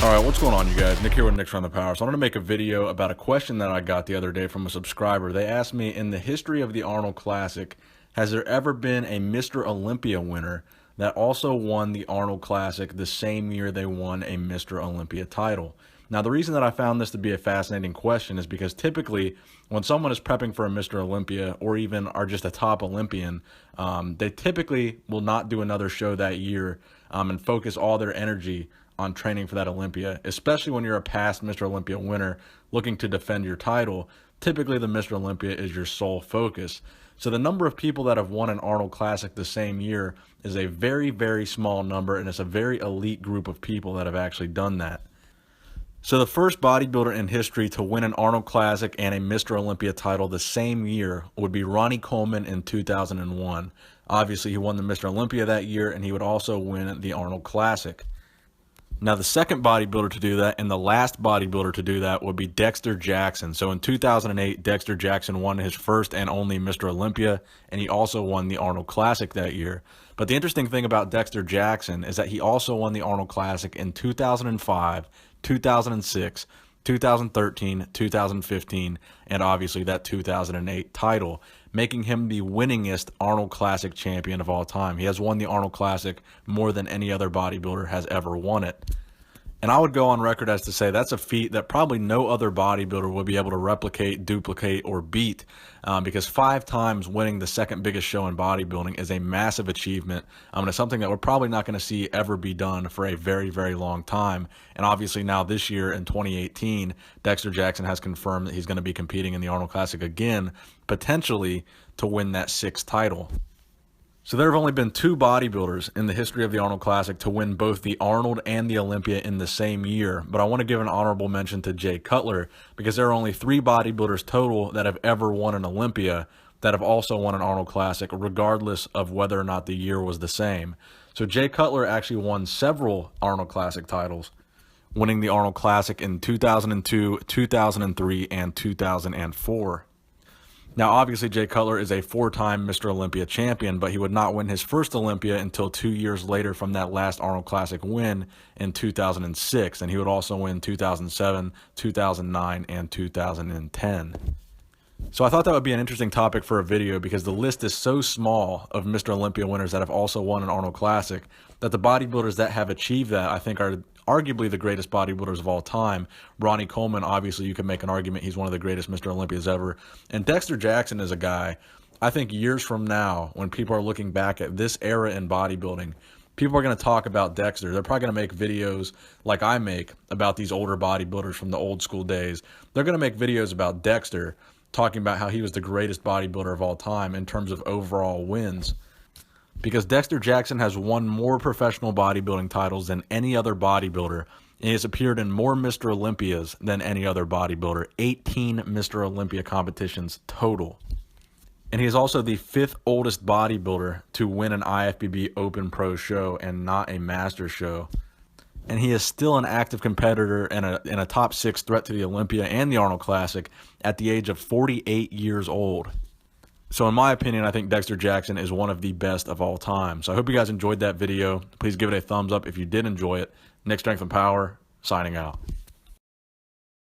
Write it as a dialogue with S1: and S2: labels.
S1: Alright, what's going on, you guys? Nick here with Nick's Around the Power. So I wanted to make a video about a question that I got the other day from a subscriber. They asked me, in the history of the Arnold Classic, has there ever been a Mr. Olympia winner that also won the Arnold Classic the same year they won a Mr. Olympia title? Now, the reason that I found this to be a fascinating question is because typically when someone is prepping for a Mr. Olympia or even are just a top Olympian, they typically will not do another show that year and focus all their energy on training for that Olympia, especially when you're a past Mr. Olympia winner looking to defend your title. Typically, the Mr. Olympia is your sole focus. So the number of people that have won an Arnold Classic the same year is a very, very small number, and it's a very elite group of people that have actually done that. So the first bodybuilder in history to win an Arnold Classic and a Mr. Olympia title the same year would be Ronnie Coleman in 2001. Obviously, he won the Mr. Olympia that year, and he would also win the Arnold Classic. Now, the second bodybuilder to do that and the last bodybuilder to do that would be Dexter Jackson. So in 2008, Dexter Jackson won his first and only Mr. Olympia, and he also won the Arnold Classic that year. But the interesting thing about Dexter Jackson is that he also won the Arnold Classic in 2005, 2006, 2013, 2015, and obviously that 2008 title, making him the winningest Arnold Classic champion of all time. He has won the Arnold Classic more than any other bodybuilder has ever won it. And I would go on record as to say that's a feat that probably no other bodybuilder would be able to replicate, duplicate, or beat, because 5 times winning the second biggest show in bodybuilding is a massive achievement. And it's something that we're probably not going to see ever be done for a very, very long time. And obviously now this year in 2018, Dexter Jackson has confirmed that he's going to be competing in the Arnold Classic again, potentially to win that 6th title. So there have only been 2 bodybuilders in the history of the Arnold Classic to win both the Arnold and the Olympia in the same year, but I want to give an honorable mention to Jay Cutler because there are only 3 bodybuilders total that have ever won an Olympia that have also won an Arnold Classic, regardless of whether or not the year was the same. So Jay Cutler actually won several Arnold Classic titles, winning the Arnold Classic in 2002, 2003, and 2004. Now, obviously, Jay Cutler is a 4-time Mr. Olympia champion, but he would not win his first Olympia until 2 years later from that last Arnold Classic win in 2006, and he would also win 2007, 2009, and 2010. So I thought that would be an interesting topic for a video because the list is so small of Mr. Olympia winners that have also won an Arnold Classic that the bodybuilders that have achieved that, I think, are arguably the greatest bodybuilders of all time. Ronnie Coleman, obviously, you could make an argument he's one of the greatest Mr. Olympias ever. And Dexter Jackson is a guy, I think years from now, when people are looking back at this era in bodybuilding, people are going to talk about Dexter. They're probably going to make videos like I make about these older bodybuilders from the old school days. They're going to make videos about Dexter, talking about how he was the greatest bodybuilder of all time in terms of overall wins. Because Dexter Jackson has won more professional bodybuilding titles than any other bodybuilder, and he has appeared in more Mr. Olympias than any other bodybuilder, 18 Mr. Olympia competitions total. And he is also the 5th oldest bodybuilder to win an IFBB Open Pro show and not a Master show. And he is still an active competitor and a top 6 threat to the Olympia and the Arnold Classic at the age of 48 years old. So in my opinion, I think Dexter Jackson is one of the best of all time. So I hope you guys enjoyed that video. Please give it a thumbs up if you did enjoy it. Nick Strength and Power, signing out.